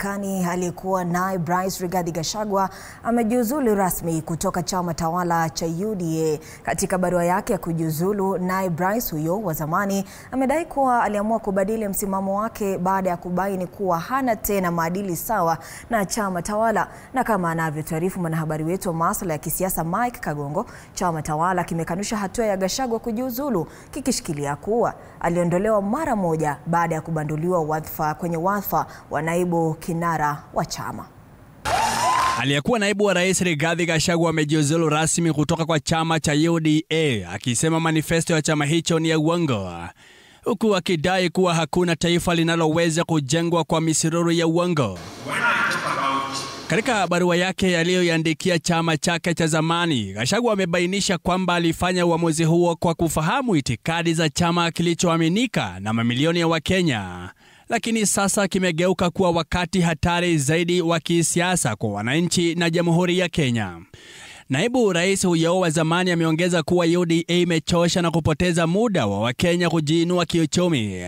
Kani aliyekuwa naye Bryce Rigathi Gachagua amejiuzulu rasmi kutoka chama tawala cha UDA. Katika barua yake ya kujiuzulu, naye Bryce huyo wa zamani amedai kuwa aliamua kubadili msimamo wake baada ya kubaini kuwa hana tena maadili sawa na chama tawala. Na kama anavyotaarifu mwanahabari wetu wa masuala ya kisiasa Mike Kagongo, chama tawala kimekanusha hatua ya Gachagua kujiuzulu, kikishikilia kuwa aliondolewa mara moja baada ya kubanduliwa wadhifa wa naibu kinara wa chama. Aliyekuwa naibu wa rais Rigathi Gachagua amejiuzulu rasmi kutoka kwa chama cha UDA, akisema manifesto ya chama hicho ni ya uongo, huku akidai kuwa hakuna taifa linaloweza kujengwa kwa misururu ya uongo. Katika barua yake aliyoiandikia chama chake cha zamani, Gachagua amebainisha kwamba alifanya uamuzi huo kwa kufahamu itikadi za chama kilichoaminika na mamilioni ya Wakenya, lakini sasa kimegeuka kuwa wakati hatari zaidi wa kisiasa kwa wananchi na Jamhuri ya Kenya. Naibu rais huyo wa zamani ameongeza kuwa UDA imechosha na kupoteza muda wa Wakenya kujiinua kiuchumi,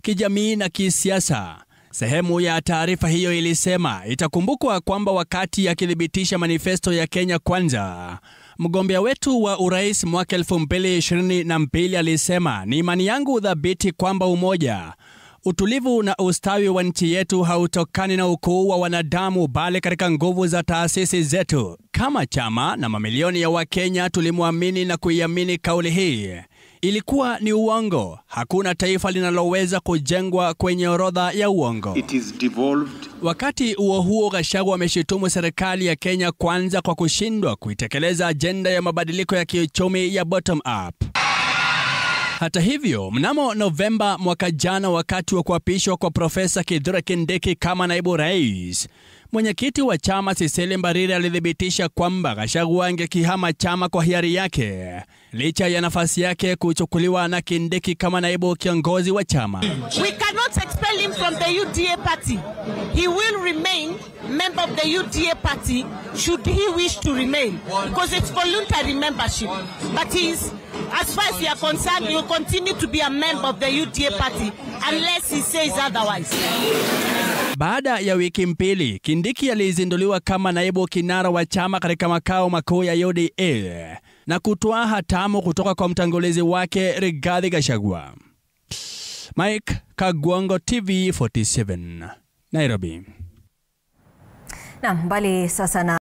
kijamii na kisiasa. Sehemu ya taarifa hiyo ilisema itakumbukwa kwamba wakati akithibitisha manifesto ya Kenya Kwanza, mgombea wetu wa urais mwaka 2022 alisema, ni imani yangu thabiti kwamba umoja, utulivu na ustawi wa nchi yetu hautokani na ukuu wa wanadamu bali katika nguvu za taasisi zetu. Kama chama na mamilioni ya Wakenya tulimwamini na kuiamini kauli hii. Ilikuwa ni uongo. Hakuna taifa linaloweza kujengwa kwenye orodha ya uongo. It is devolved. Wakati huo Gachagua ameshutumu serikali ya Kenya Kwanza kwa kushindwa kuitekeleza ajenda ya mabadiliko ya kiuchumi ya bottom up. Hata hivyo, mnamo Novemba mwaka jana, wakati wa kuapishwa kwa Profesa Kithure Kindiki kama naibu rais, mwenyekiti wa chama Cecily Mbarire alithibitisha kwamba Gachagua angekihama chama kwa hiari yake, licha ya nafasi yake kuchukuliwa na Kindiki kama naibu kiongozi wa chama. We cannot expel him from the UDA party. He will remain member of the UDA party should he wish to remain, because it's voluntary membership. But as far as we are concerned, he will continue to be a member of the UDA party unless he says otherwise. Baada ya wiki mbili, Kindiki alizinduliwa kama naibu kinara wa chama katika makao makuu ya UDA na kutoa hatamu kutoka kwa mtangulizi wake Rigathi Gachagua. Mike Kagongo, TV47, Nairobi. Na mbali sasa na